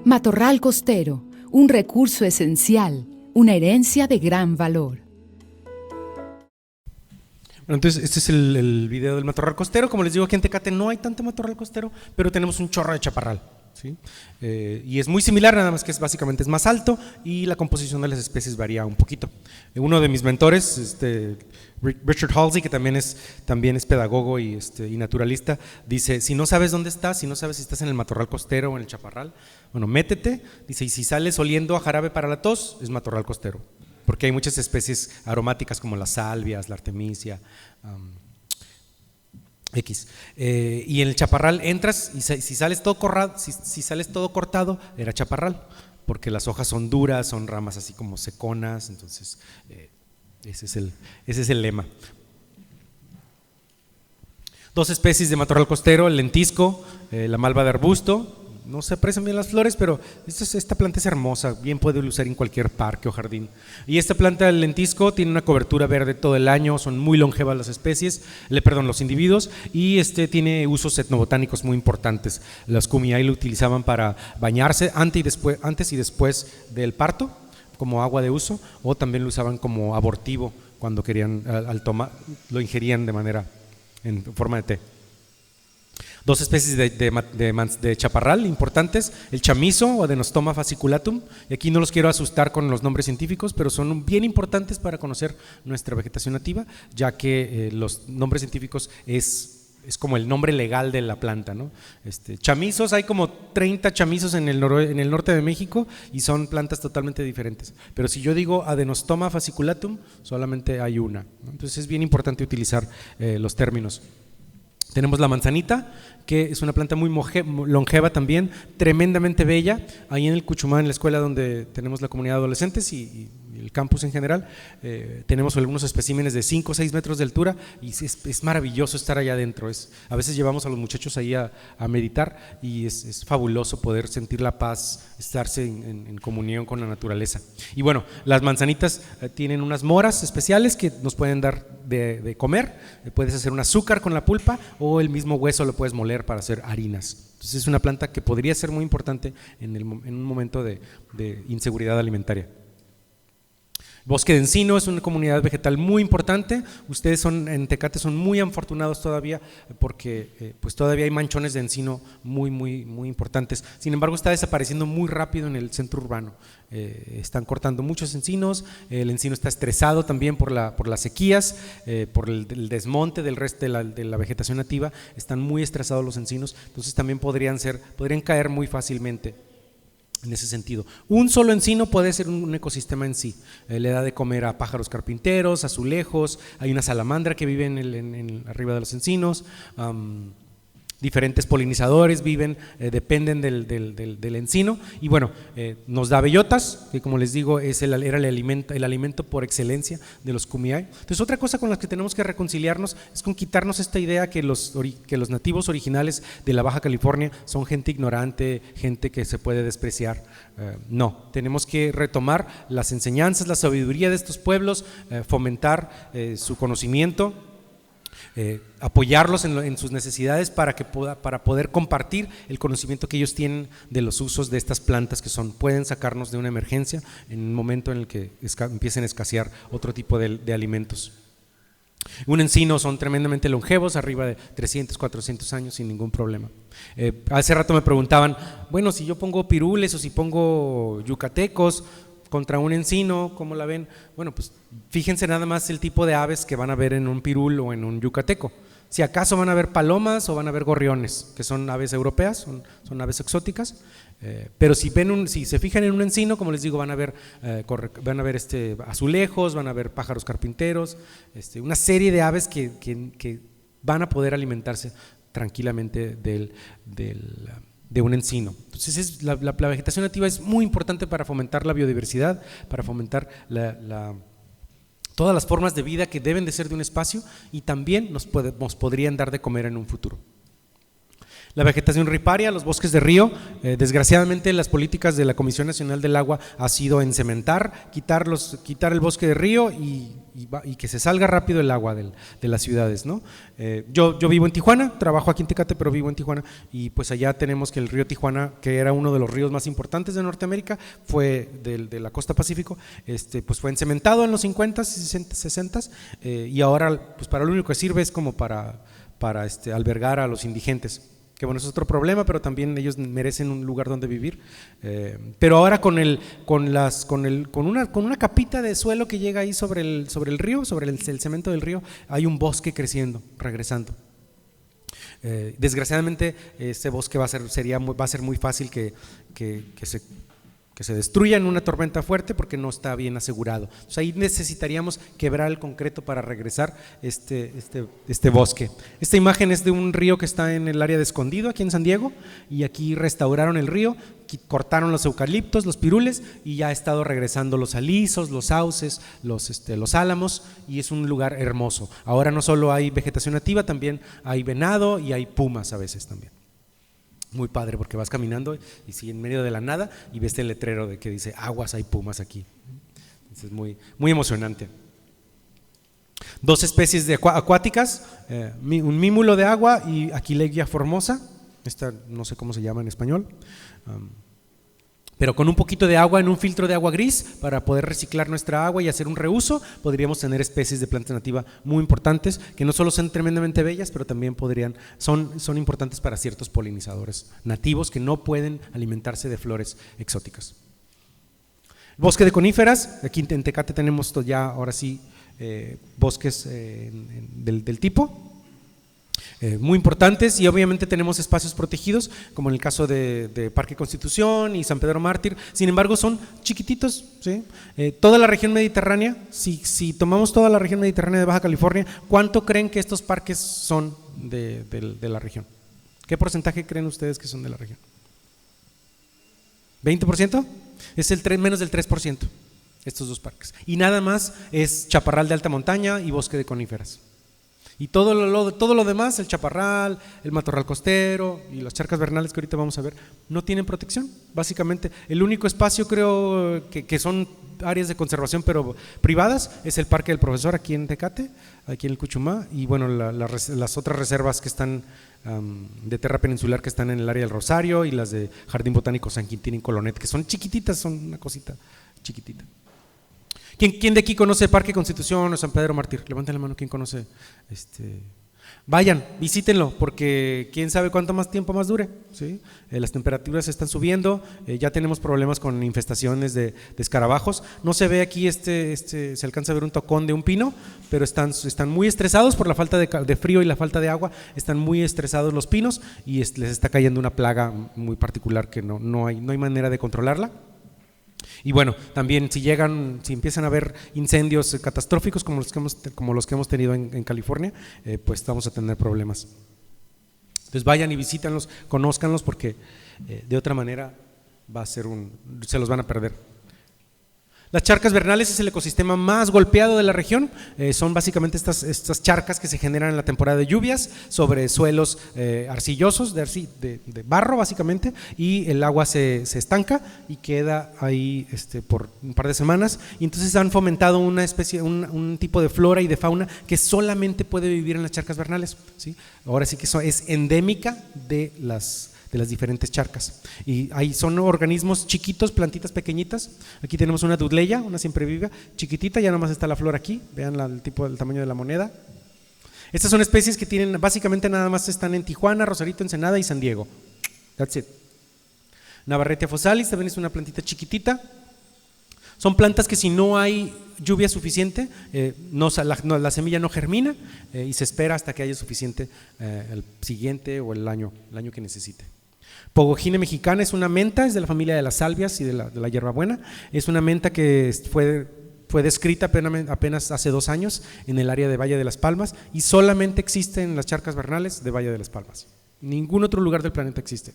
Matorral costero, un recurso esencial, una herencia de gran valor. Bueno, entonces este es el video del matorral costero. Como les digo, aquí en Tecate no hay tanto matorral costero, pero tenemos un chorro de chaparral, ¿sí? Y es muy similar, nada más que básicamente es más alto y la composición de las especies varía un poquito. Uno de mis mentores, Richard Halsey, que también es pedagogo y naturalista, dice: si no sabes dónde estás, si no sabes si estás en el matorral costero o en el chaparral, bueno, métete, dice, y si sales oliendo a jarabe para la tos, es matorral costero, porque hay muchas especies aromáticas como las salvias, la artemisia, y en el chaparral entras y si sales todo cortado, era chaparral, porque las hojas son duras, son ramas así como seconas, entonces ese es el lema. Dos especies de matorral costero: el lentisco, la malva de arbusto. No se aprecian bien las flores, pero esta planta es hermosa, bien puede lucir en cualquier parque o jardín. Y esta planta del lentisco tiene una cobertura verde todo el año, son muy longevas las especies, los individuos, y tiene usos etnobotánicos muy importantes. Los Kumeyaay lo utilizaban para bañarse antes y después del parto, como agua de uso, o también lo usaban como abortivo cuando querían, al tomar, lo ingerían en forma de té. Dos especies de chaparral importantes: el chamizo o Adenostoma fasciculatum, y aquí no los quiero asustar con los nombres científicos, pero son bien importantes para conocer nuestra vegetación nativa, ya que los nombres científicos es como el nombre legal de la planta, ¿no? Chamizos, hay como 30 chamizos en el norte de México y son plantas totalmente diferentes, pero si yo digo Adenostoma fasciculatum, solamente hay una, ¿no? Entonces es bien importante utilizar los términos. Tenemos la manzanita, que es una planta muy longeva también, tremendamente bella. Ahí en el Cuchumán, en la escuela donde tenemos la comunidad de adolescentes y el campus en general, tenemos algunos especímenes de 5 o 6 metros de altura y es maravilloso estar allá adentro. A veces llevamos a los muchachos ahí a meditar y es fabuloso poder sentir la paz, estarse en comunión con la naturaleza. Y bueno, las manzanitas tienen unas moras especiales que nos pueden dar de comer. Puedes hacer un azúcar con la pulpa o el mismo hueso lo puedes moler para hacer harinas. Entonces es una planta que podría ser muy importante en un momento de inseguridad alimentaria. Bosque de encino es una comunidad vegetal muy importante. Ustedes en Tecate son muy afortunados todavía porque pues todavía hay manchones de encino muy, muy, muy importantes. Sin embargo, está desapareciendo muy rápido en el centro urbano. Están cortando muchos encinos, el encino está estresado también por las sequías, por el desmonte del resto de la vegetación nativa. Están muy estresados los encinos, entonces también podrían caer muy fácilmente. En ese sentido, un solo encino puede ser un ecosistema en sí. Le da de comer a pájaros carpinteros, azulejos, hay una salamandra que vive arriba de los encinos, diferentes polinizadores dependen del encino, y bueno, nos da bellotas, que como les digo era el alimento por excelencia de los Kumeyaay. Entonces otra cosa con la que tenemos que reconciliarnos es con quitarnos esta idea que los nativos originales de la Baja California son gente ignorante, gente que se puede despreciar. No, tenemos que retomar las enseñanzas, la sabiduría de estos pueblos, fomentar su conocimiento, apoyarlos en sus necesidades para poder compartir el conocimiento que ellos tienen de los usos de estas plantas que pueden sacarnos de una emergencia en un momento en el que empiecen a escasear otro tipo de alimentos. Un encino son tremendamente longevos, arriba de 300, 400 años sin ningún problema. Hace rato me preguntaban, bueno, si yo pongo pirules o si pongo yucatecos contra un encino, ¿cómo la ven? Bueno, pues fíjense nada más el tipo de aves que van a ver en un pirul o en un yucateco. Si acaso van a ver palomas o van a ver gorriones, que son aves europeas, son aves exóticas, pero si se fijan en un encino, como les digo, van a ver azulejos, van a ver pájaros carpinteros, una serie de aves que van a poder alimentarse tranquilamente de un encino. Entonces la vegetación nativa es muy importante para fomentar la biodiversidad, para fomentar todas las formas de vida que deben de ser de un espacio y también nos podrían dar de comer en un futuro. La vegetación riparia, los bosques de río, desgraciadamente las políticas de la Comisión Nacional del Agua ha sido encementar, quitar el bosque de río y que se salga rápido el agua de las ciudades, ¿no? Yo vivo en Tijuana, trabajo aquí en Tecate, pero vivo en Tijuana y pues allá tenemos que el río Tijuana, que era uno de los ríos más importantes de Norteamérica, fue de la costa Pacífico, pues fue encementado en los 50s, 60s y ahora pues para lo único que sirve es como para albergar a los indigentes. Que bueno, es otro problema, pero también ellos merecen un lugar donde vivir. Pero ahora con una capita de suelo que llega ahí sobre el río, sobre el cemento del río, hay un bosque creciendo, regresando. Desgraciadamente ese bosque va a ser muy fácil que se destruya en una tormenta fuerte porque no está bien asegurado. Entonces ahí necesitaríamos quebrar el concreto para regresar este bosque. Esta imagen es de un río que está en el área de Escondido, aquí en San Diego, y aquí restauraron el río, cortaron los eucaliptos, los pirules, y ya ha estado regresando los alisos, los sauces, los álamos, y es un lugar hermoso. Ahora no solo hay vegetación nativa, también hay venado y hay pumas a veces también. Muy padre porque vas caminando y sí, en medio de la nada y ves el letrero de que dice aguas, hay pumas aquí. Entonces es muy, muy emocionante. Dos especies acuáticas, un mímulo de agua y Aquilegia formosa, esta no sé cómo se llama en español, pero con un poquito de agua en un filtro de agua gris para poder reciclar nuestra agua y hacer un reuso, podríamos tener especies de planta nativa muy importantes que no solo son tremendamente bellas, pero también son importantes para ciertos polinizadores nativos que no pueden alimentarse de flores exóticas. Bosque de coníferas, aquí en Tecate tenemos ya ahora sí bosques del tipo. Muy importantes y obviamente tenemos espacios protegidos como en el caso de Parque Constitución y San Pedro Mártir, sin embargo son chiquititos, ¿sí? Toda la región mediterránea, si tomamos toda la región mediterránea de Baja California, ¿cuánto creen que estos parques son de la región? ¿Qué porcentaje creen ustedes que son de la región? ¿20%? Es menos del 3% estos dos parques y nada más es chaparral de alta montaña y bosque de coníferas. Y todo lo demás, el chaparral, el matorral costero y las charcas vernales que ahorita vamos a ver, no tienen protección. Básicamente, el único espacio creo que son áreas de conservación pero privadas es el Parque del Profesor aquí en Tecate, aquí en el Cuchumá, y bueno, las otras reservas que están de Terra Peninsular que están en el área del Rosario y las de Jardín Botánico San Quintín y Colonet, que son chiquititas, son una cosita chiquitita. ¿Quién de aquí conoce Parque Constitución o San Pedro Mártir? Levanten la mano, ¿quién conoce? Vayan, visítenlo, porque quién sabe cuánto más tiempo más dure, ¿sí? Las temperaturas están subiendo, ya tenemos problemas con infestaciones de escarabajos. No se ve aquí, se alcanza a ver un tocón de un pino, pero están muy estresados por la falta de frío y la falta de agua, están muy estresados los pinos y les está cayendo una plaga muy particular que no hay manera de controlarla. Y bueno, también si empiezan a haber incendios catastróficos como los que hemos tenido en California, pues vamos a tener problemas. Entonces vayan y visítenlos, conózcanlos porque de otra manera se los van a perder. Las charcas vernales es el ecosistema más golpeado de la región. Son básicamente estas charcas que se generan en la temporada de lluvias sobre suelos arcillosos, de barro básicamente, y el agua se estanca y queda ahí por un par de semanas, y entonces han fomentado una especie, un tipo de flora y de fauna que solamente puede vivir en las charcas vernales, ¿sí? Ahora sí que eso es endémica de las diferentes charcas, y ahí son organismos chiquitos, plantitas pequeñitas. Aquí tenemos una dudleya, una siempre viva, chiquitita, ya nomás está la flor aquí, vean el tamaño de la moneda. Estas son especies que tienen, básicamente nada más están en Tijuana, Rosarito, Ensenada y San Diego. That's it. Navarretea fossalis también es una plantita chiquitita. Son plantas que si no hay lluvia suficiente, la semilla no germina, y se espera hasta que haya suficiente el siguiente o el año que necesite. Pogogine mexicana es una menta, es de la familia de las salvias y de la hierbabuena. Es una menta que fue descrita apenas hace 2 años en el área de Valle de las Palmas, y solamente existe en las charcas vernales de Valle de las Palmas. En ningún otro lugar del planeta existe.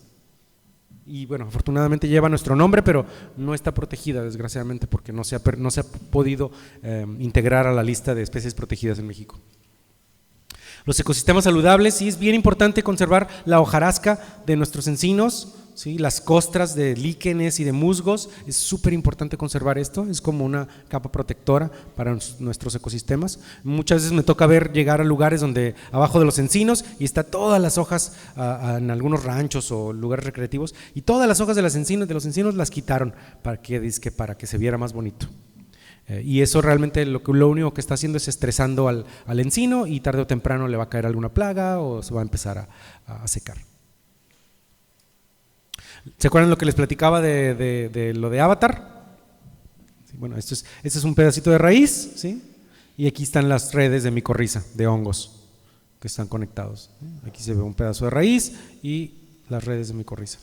Y bueno, afortunadamente lleva nuestro nombre, pero no está protegida, desgraciadamente, porque no se ha podido integrar a la lista de especies protegidas en México. Los ecosistemas saludables, sí, es bien importante conservar la hojarasca de nuestros encinos, ¿sí? Las costras de líquenes y de musgos, es súper importante conservar esto, es como una capa protectora para nuestros ecosistemas. Muchas veces me toca llegar a lugares donde abajo de los encinos y está todas las hojas en algunos ranchos o lugares recreativos, y todas las hojas de los encinos las quitaron para que se viera más bonito. Y eso realmente lo único que está haciendo es estresando al encino, y tarde o temprano le va a caer alguna plaga o se va a empezar a secar. ¿Se acuerdan lo que les platicaba de lo de Avatar? Sí, bueno, este es un pedacito de raíz, ¿sí? Y aquí están las redes de micorriza, de hongos que están conectados. Aquí se ve un pedazo de raíz y las redes de micorriza.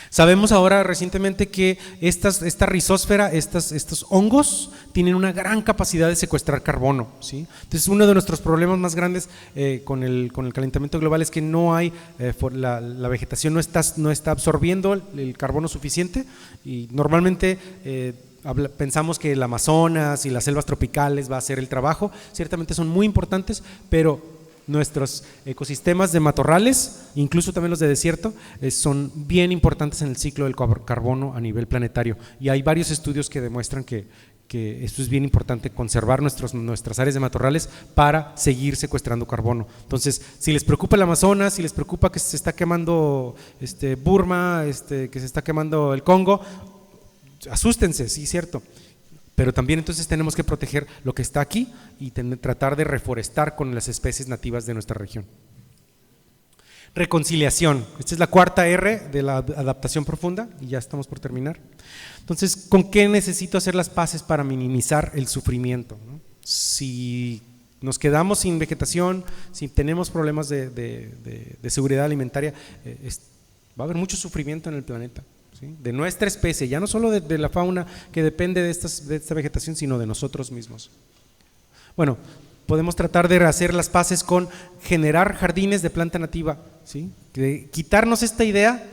Sabemos ahora recientemente que esta rizósfera, estos hongos tienen una gran capacidad de secuestrar carbono, ¿sí? Entonces uno de nuestros problemas más grandes con el calentamiento global es que no hay, la vegetación no está absorbiendo el carbono suficiente, y normalmente pensamos que el Amazonas y las selvas tropicales va a hacer el trabajo. Ciertamente son muy importantes, pero nuestros ecosistemas de matorrales, incluso también los de desierto, son bien importantes en el ciclo del carbono a nivel planetario, y hay varios estudios que demuestran que esto es bien importante, conservar nuestras áreas de matorrales para seguir secuestrando carbono. Entonces, si les preocupa el Amazonas, si les preocupa que se está quemando Burma, que se está quemando el Congo, asústense, sí, cierto. Pero también entonces tenemos que proteger lo que está aquí y tratar de reforestar con las especies nativas de nuestra región. Reconciliación, esta es la cuarta R de la adaptación profunda, y ya estamos por terminar. Entonces, ¿con qué necesito hacer las paces para minimizar el sufrimiento, ¿no? Si nos quedamos sin vegetación, si tenemos problemas de seguridad alimentaria, va a haber mucho sufrimiento en el planeta, ¿sí? De nuestra especie, ya no solo de la fauna que depende de esta vegetación, sino de nosotros mismos. Bueno, podemos tratar de hacer las paces con generar jardines de planta nativa, ¿sí? Quitarnos esta idea,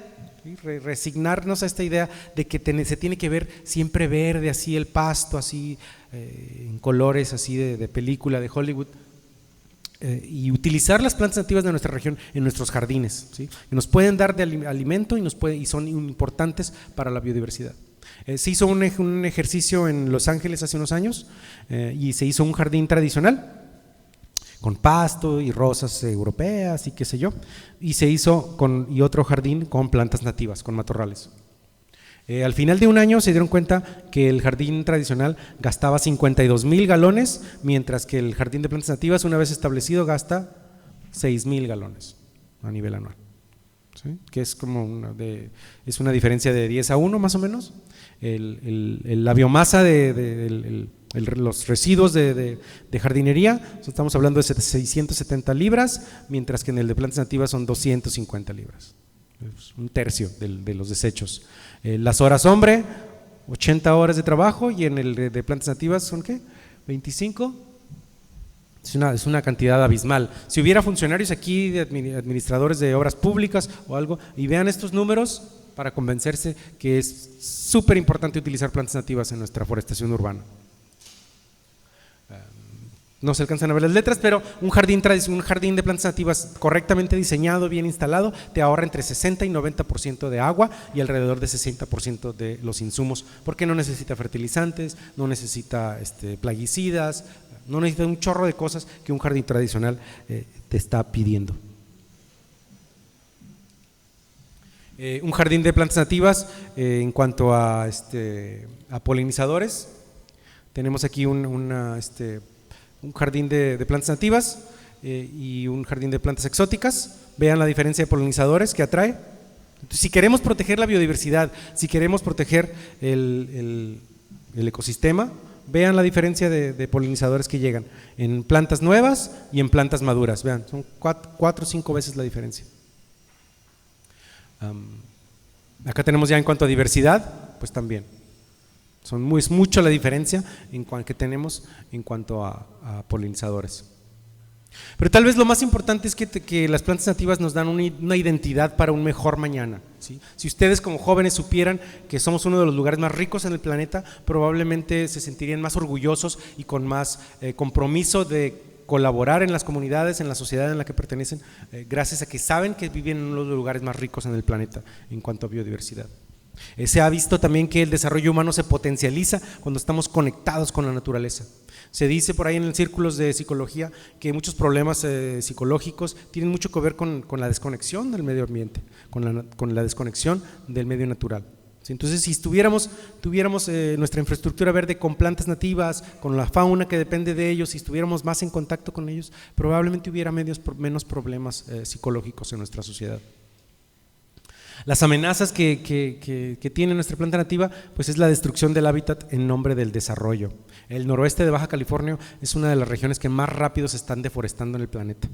¿sí? Resignarnos a esta idea de que se tiene que ver siempre verde, así el pasto, así en colores así de película de Hollywood. Y utilizar las plantas nativas de nuestra región en nuestros jardines, ¿sí? Que nos pueden dar de alimento y son importantes para la biodiversidad. Se hizo un ejercicio en Los Ángeles hace unos años, y se hizo un jardín tradicional con pasto y rosas europeas y qué sé yo, y se hizo otro jardín con plantas nativas, con matorrales. Al final de un año se dieron cuenta que el jardín tradicional gastaba 52,000 galones, mientras que el jardín de plantas nativas, una vez establecido, gasta 6,000 galones a nivel anual, ¿sí? Que es como es una diferencia de 10-1 más o menos. La biomasa los residuos de jardinería, estamos hablando de 670 libras, mientras que en el de plantas nativas son 250 libras. Un tercio de los desechos. Las horas hombre, 80 horas de trabajo, y en el de plantas nativas son ¿qué? 25. Es una cantidad abismal. Si hubiera funcionarios aquí, administradores de obras públicas o algo, y vean estos números, para convencerse que es súper importante utilizar plantas nativas en nuestra forestación urbana. No se alcanzan a ver las letras, pero un jardín de plantas nativas correctamente diseñado, bien instalado, te ahorra entre 60 y 90% de agua y alrededor de 60% de los insumos, porque no necesita fertilizantes, no necesita plaguicidas, no necesita un chorro de cosas que un jardín tradicional te está pidiendo. Un jardín de plantas nativas, en cuanto a polinizadores, tenemos aquí un jardín de plantas nativas y un jardín de plantas exóticas. Vean la diferencia de polinizadores que atrae. Entonces, si queremos proteger la biodiversidad, si queremos proteger el ecosistema, vean la diferencia de polinizadores que llegan en plantas nuevas y en plantas maduras. Vean, son 4 o 5 veces la diferencia. Acá tenemos ya en cuanto a diversidad, pues también. Es mucho la diferencia que tenemos en cuanto a polinizadores. Pero tal vez lo más importante es que las plantas nativas nos dan una identidad para un mejor mañana, ¿sí? Si ustedes como jóvenes supieran que somos uno de los lugares más ricos en el planeta, probablemente se sentirían más orgullosos y con más compromiso de colaborar en las comunidades, en la sociedad en la que pertenecen, gracias a que saben que viven en uno de los lugares más ricos en el planeta en cuanto a biodiversidad. Se ha visto también que el desarrollo humano se potencializa cuando estamos conectados con la naturaleza. Se dice por ahí en los círculos de psicología que muchos problemas psicológicos tienen mucho que ver con la desconexión del medio ambiente, con la desconexión del medio natural. Entonces, si tuviéramos nuestra infraestructura verde con plantas nativas, con la fauna que depende de ellos, si estuviéramos más en contacto con ellos, probablemente hubiera menos problemas psicológicos en nuestra sociedad. Las amenazas que tiene nuestra planta nativa, pues es la destrucción del hábitat en nombre del desarrollo. El noroeste de Baja California es una de las regiones que más rápido se están deforestando en el planeta.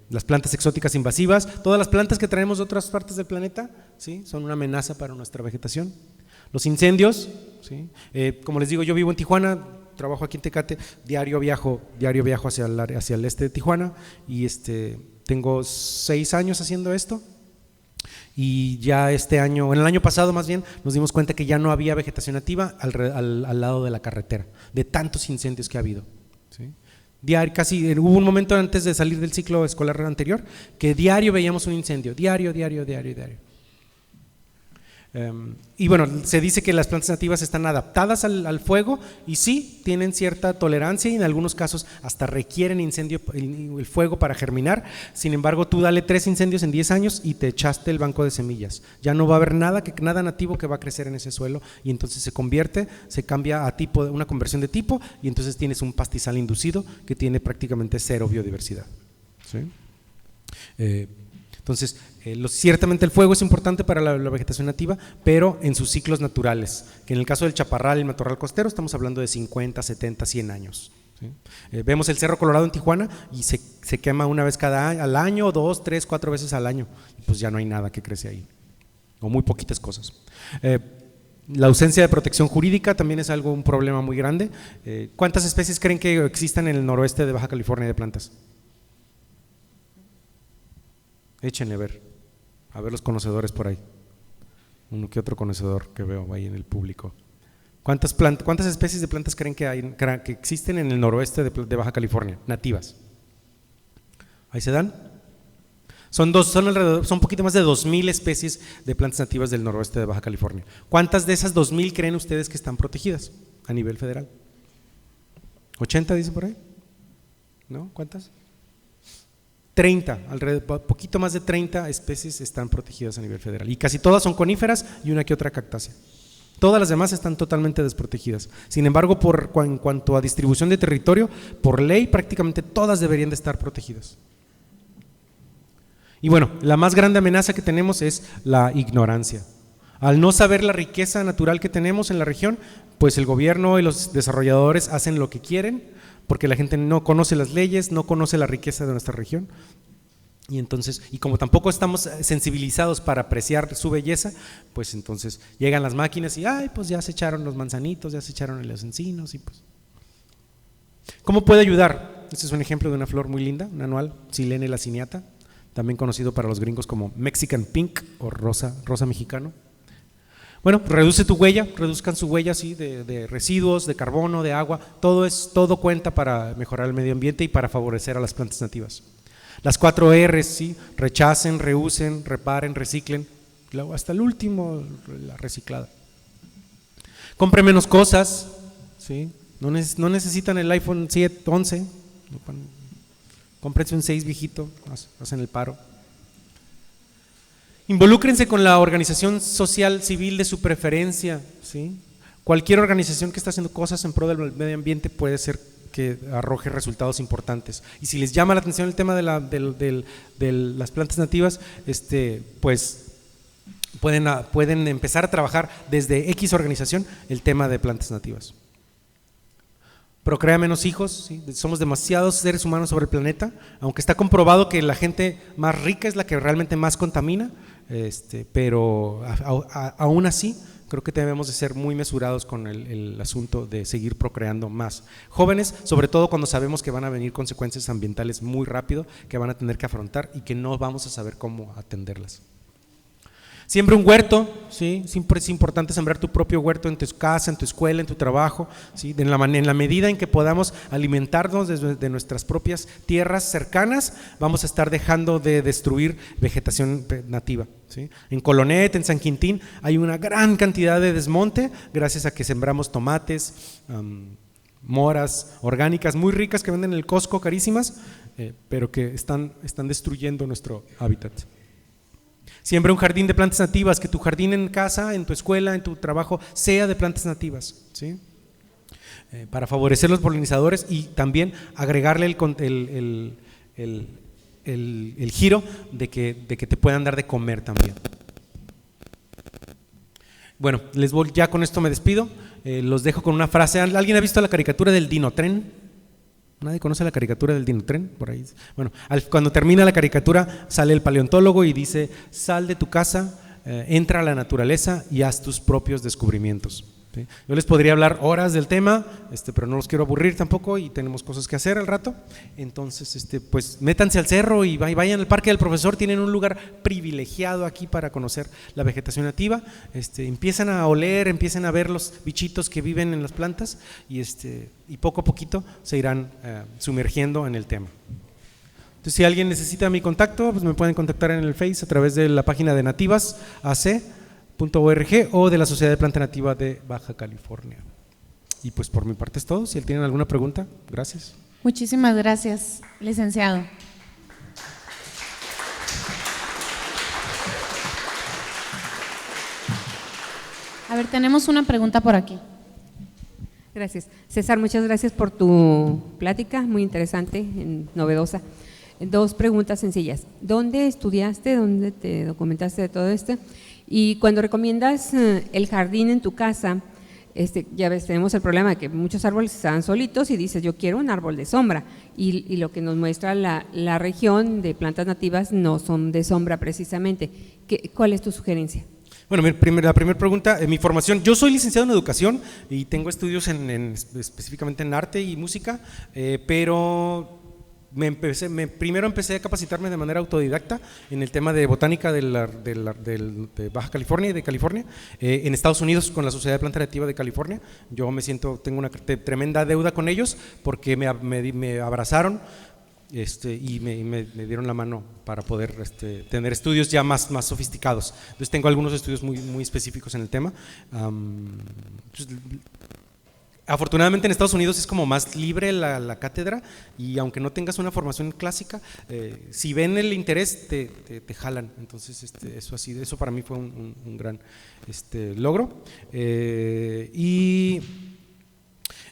Las plantas exóticas invasivas, todas las plantas que traemos de otras partes del planeta, ¿sí?, son una amenaza para nuestra vegetación. Los incendios, ¿sí? Como les digo, yo vivo en Tijuana, trabajo aquí en Tecate, diario viajo hacia el este de Tijuana y tengo 6 años haciendo esto. Y ya en el año pasado más bien, nos dimos cuenta que ya no había vegetación nativa al lado de la carretera, de tantos incendios que ha habido, ¿sí? Hubo un momento antes de salir del ciclo escolar anterior que diario veíamos un incendio, diario. Y bueno, se dice que las plantas nativas están adaptadas al fuego y sí, tienen cierta tolerancia y en algunos casos hasta requieren el fuego para germinar. Sin embargo, tú dale 3 incendios en 10 años y te echaste el banco de semillas. Ya no va a haber nada nativo que va a crecer en ese suelo y entonces se cambia a una conversión de tipo y entonces tienes un pastizal inducido que tiene prácticamente 0 biodiversidad, ¿sí? Entonces, ciertamente el fuego es importante para la vegetación nativa, pero en sus ciclos naturales, que en el caso del chaparral y el matorral costero estamos hablando de 50, 70, 100 años, ¿sí? Vemos el Cerro Colorado en Tijuana y se quema una vez al año, 2, 3, 4 veces al año, y pues ya no hay nada que crece ahí, o muy poquitas cosas. La ausencia de protección jurídica también es un problema muy grande. ¿Cuántas especies creen que existan en el noroeste de Baja California de plantas? Échenle a ver los conocedores por ahí, uno que otro conocedor que veo ahí en el público. ¿Cuántas especies de plantas creen que existen en el noroeste de Baja California, nativas? ¿Ahí se dan? Son un poquito más de 2,000 especies de plantas nativas del noroeste de Baja California. ¿Cuántas de esas 2,000 creen ustedes que están protegidas a nivel federal? ¿80 dice por ahí? ¿No? ¿Cuántas? 30, poquito más de 30 especies están protegidas a nivel federal y casi todas son coníferas y una que otra cactácea. Todas las demás están totalmente desprotegidas. Sin embargo, en cuanto a distribución de territorio, por ley prácticamente todas deberían de estar protegidas. Y bueno, la más grande amenaza que tenemos es la ignorancia. Al no saber la riqueza natural que tenemos en la región, pues el gobierno y los desarrolladores hacen lo que quieren, porque la gente no conoce las leyes, no conoce la riqueza de nuestra región y como tampoco estamos sensibilizados para apreciar su belleza, pues entonces llegan las máquinas y pues ya se echaron los manzanitos, ya se echaron los encinos y pues. ¿Cómo puede ayudar? Este es un ejemplo de una flor muy linda, un anual, Silene laciniata, también conocido para los gringos como Mexican Pink o rosa mexicano. Bueno, reduce tu huella, reduzcan su huella ¿sí? de residuos, de carbono, de agua, todo cuenta para mejorar el medio ambiente y para favorecer a las plantas nativas. Las 4 R's, ¿sí? Rechacen, reusen, reparen, reciclen, luego hasta el último, la reciclada. Compre menos cosas, ¿sí? No necesitan el iPhone 7, 11, cómprense un 6 viejito, hacen el paro. Involúcrense con la organización social civil de su preferencia, ¿sí? Cualquier organización que está haciendo cosas en pro del medio ambiente puede ser que arroje resultados importantes. Y si les llama la atención el tema de las plantas nativas, pues pueden empezar a trabajar desde X organización el tema de plantas nativas. Procrea menos hijos, ¿sí? Somos demasiados seres humanos sobre el planeta, aunque está comprobado que la gente más rica es la que realmente más contamina, pero aún así creo que debemos de ser muy mesurados con el asunto de seguir procreando más jóvenes, sobre todo cuando sabemos que van a venir consecuencias ambientales muy rápido, que van a tener que afrontar y que no vamos a saber cómo atenderlas. Siembra un huerto, ¿sí? Siempre es importante sembrar tu propio huerto en tu casa, en tu escuela, en tu trabajo, ¿sí? En la medida en que podamos alimentarnos de nuestras propias tierras cercanas, vamos a estar dejando de destruir vegetación nativa, ¿sí? En Colonet, en San Quintín, hay una gran cantidad de desmonte gracias a que sembramos tomates, moras orgánicas muy ricas que venden en el Costco, carísimas, pero que están destruyendo nuestro hábitat. Siembra un jardín de plantas nativas, que tu jardín en casa, en tu escuela, en tu trabajo, sea de plantas nativas, ¿sí? Para favorecer los polinizadores y también agregarle el giro de que te puedan dar de comer también. Bueno, ya con esto me despido, los dejo con una frase. ¿Alguien ha visto la caricatura del Dinotren? ¿Nadie conoce la caricatura del Dinotren? Por ahí. Bueno, cuando termina la caricatura sale el paleontólogo y dice: sal de tu casa, entra a la naturaleza y haz tus propios descubrimientos, ¿sí? Yo les podría hablar horas del tema, pero no los quiero aburrir tampoco y tenemos cosas que hacer al rato. Entonces, pues métanse al cerro y vayan al Parque del Profesor, tienen un lugar privilegiado aquí para conocer la vegetación nativa. Empiezan a oler, empiezan a ver los bichitos que viven en las plantas y poco a poquito se irán sumergiendo en el tema. Entonces, si alguien necesita mi contacto, pues me pueden contactar en el Face a través de la página de nativasac.org o de la Sociedad de Planta Nativa de Baja California. Y pues por mi parte es todo. Si tienen alguna pregunta, gracias. Muchísimas gracias, licenciado. A ver, tenemos una pregunta por aquí. Gracias. César, muchas gracias por tu plática, muy interesante, novedosa. 2 preguntas sencillas. ¿Dónde estudiaste? ¿Dónde te documentaste de todo esto? Y cuando recomiendas el jardín en tu casa, ya ves, tenemos el problema de que muchos árboles están solitos y dices, yo quiero un árbol de sombra. Y lo que nos muestra la región de plantas nativas no son de sombra precisamente. ¿Cuál es tu sugerencia? Bueno, la primera pregunta, mi formación, yo soy licenciado en educación y tengo estudios específicamente en arte y música, pero primero empecé a capacitarme de manera autodidacta en el tema de botánica de Baja California y de California, en Estados Unidos con la Sociedad de Planta Nativa de California. Yo tengo una tremenda deuda con ellos porque me abrazaron y me dieron la mano para poder tener estudios ya más sofisticados. Entonces tengo algunos estudios muy, muy específicos en el tema. Afortunadamente en Estados Unidos es como más libre la cátedra y aunque no tengas una formación clásica, si ven el interés te jalan. Entonces eso para mí fue un gran logro.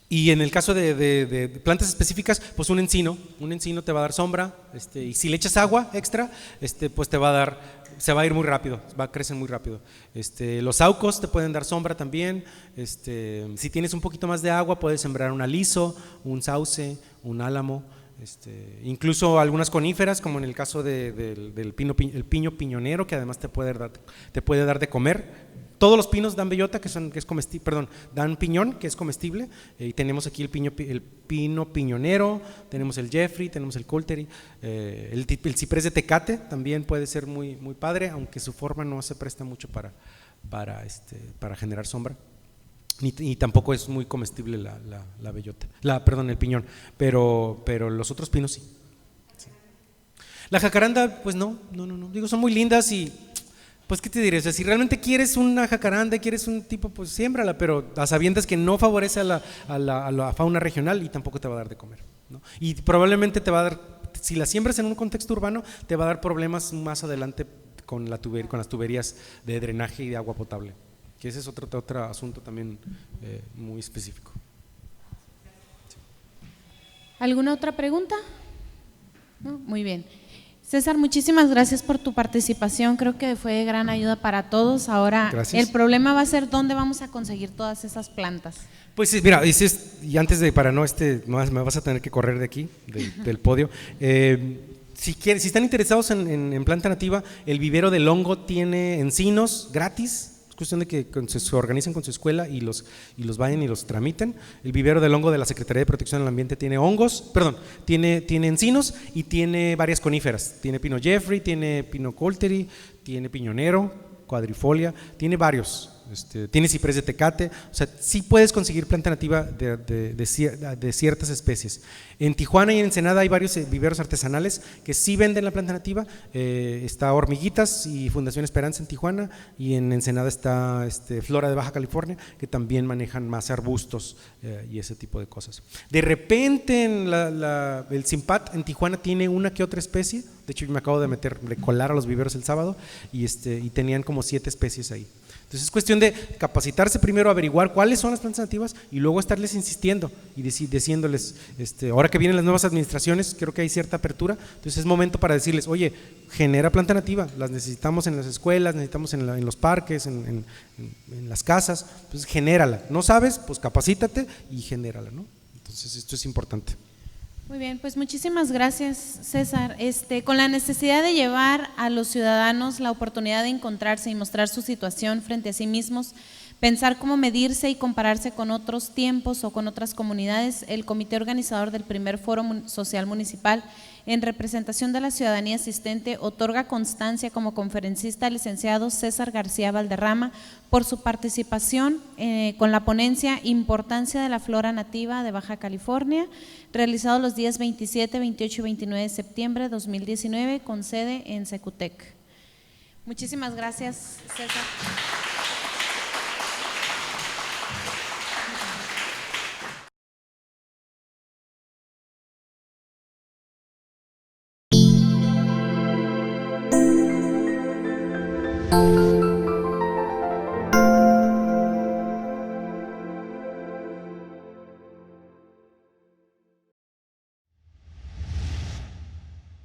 Y en el caso de plantas específicas, pues un encino te va a dar sombra, y si le echas agua extra, pues se va a ir muy rápido, crecen muy rápido. Los saucos te pueden dar sombra también. Si tienes un poquito más de agua, puedes sembrar un aliso, un sauce, un álamo, Incluso algunas coníferas, como en el caso del el piño piñonero, que además te puede dar de comer. Todos los pinos dan bellota, que es comestible, perdón, dan piñón, que es comestible, y tenemos aquí el pino piñonero, tenemos el Jeffrey, tenemos el Coultery, el ciprés de Tecate también puede ser muy, muy padre, aunque su forma no se presta mucho para generar sombra. Y tampoco es muy comestible la bellota, el piñón, pero los otros pinos sí. La jacaranda, pues no, digo, son muy lindas y pues qué te diré, o sea, si realmente quieres una jacaranda, quieres un tipo, pues siémbrala, pero a sabiendas que no favorece a la fauna regional y tampoco te va a dar de comer, ¿no? Y probablemente te va a dar, si la siembras en un contexto urbano, te va a dar problemas más adelante con las tuberías de drenaje y de agua potable, que ese es otro asunto también muy específico. Sí. ¿Alguna otra pregunta? No, muy bien. César, muchísimas gracias por tu participación, creo que fue de gran ayuda para todos. Ahora, gracias. El problema va a ser dónde vamos a conseguir todas esas plantas. Pues mira, y antes de, para no, me vas a tener que correr de aquí, del podio. Si están interesados en planta nativa, el vivero del hongo tiene encinos gratis. Es cuestión de que se organicen con su escuela y los vayan y los tramiten. El vivero del hongo de la Secretaría de Protección del Ambiente tiene tiene encinos y tiene varias coníferas. Tiene pino Jeffrey, tiene pino Coultery, tiene piñonero, cuadrifolia, tiene varios. Tiene ciprés de Tecate, o sea, sí puedes conseguir planta nativa de ciertas especies. En Tijuana y en Ensenada hay varios viveros artesanales que sí venden la planta nativa. Está Hormiguitas y Fundación Esperanza en Tijuana, y en Ensenada está Flora de Baja California, que también manejan más arbustos y ese tipo de cosas. De repente el Simpat en Tijuana tiene una que otra especie. De hecho, yo me acabo de colar a los viveros el sábado y tenían como 7 especies ahí. Entonces es cuestión de capacitarse primero, averiguar cuáles son las plantas nativas y luego estarles insistiendo y diciéndoles, ahora que vienen las nuevas administraciones, creo que hay cierta apertura, entonces es momento para decirles, oye, genera planta nativa, las necesitamos en las escuelas, necesitamos en los parques, en las casas, entonces genérala. No sabes, pues capacítate y genérala, ¿no? Entonces esto es importante. Muy bien, pues muchísimas gracias, César. Con la necesidad de llevar a los ciudadanos la oportunidad de encontrarse y mostrar su situación frente a sí mismos, pensar cómo medirse y compararse con otros tiempos o con otras comunidades, el comité organizador del primer Foro Social Municipal, en representación de la ciudadanía asistente, otorga constancia como conferencista al licenciado César García Valderrama por su participación con la ponencia Importancia de la Flora Nativa de Baja California, realizado los días 27, 28 y 29 de septiembre de 2019, con sede en Secutec. Muchísimas gracias, César.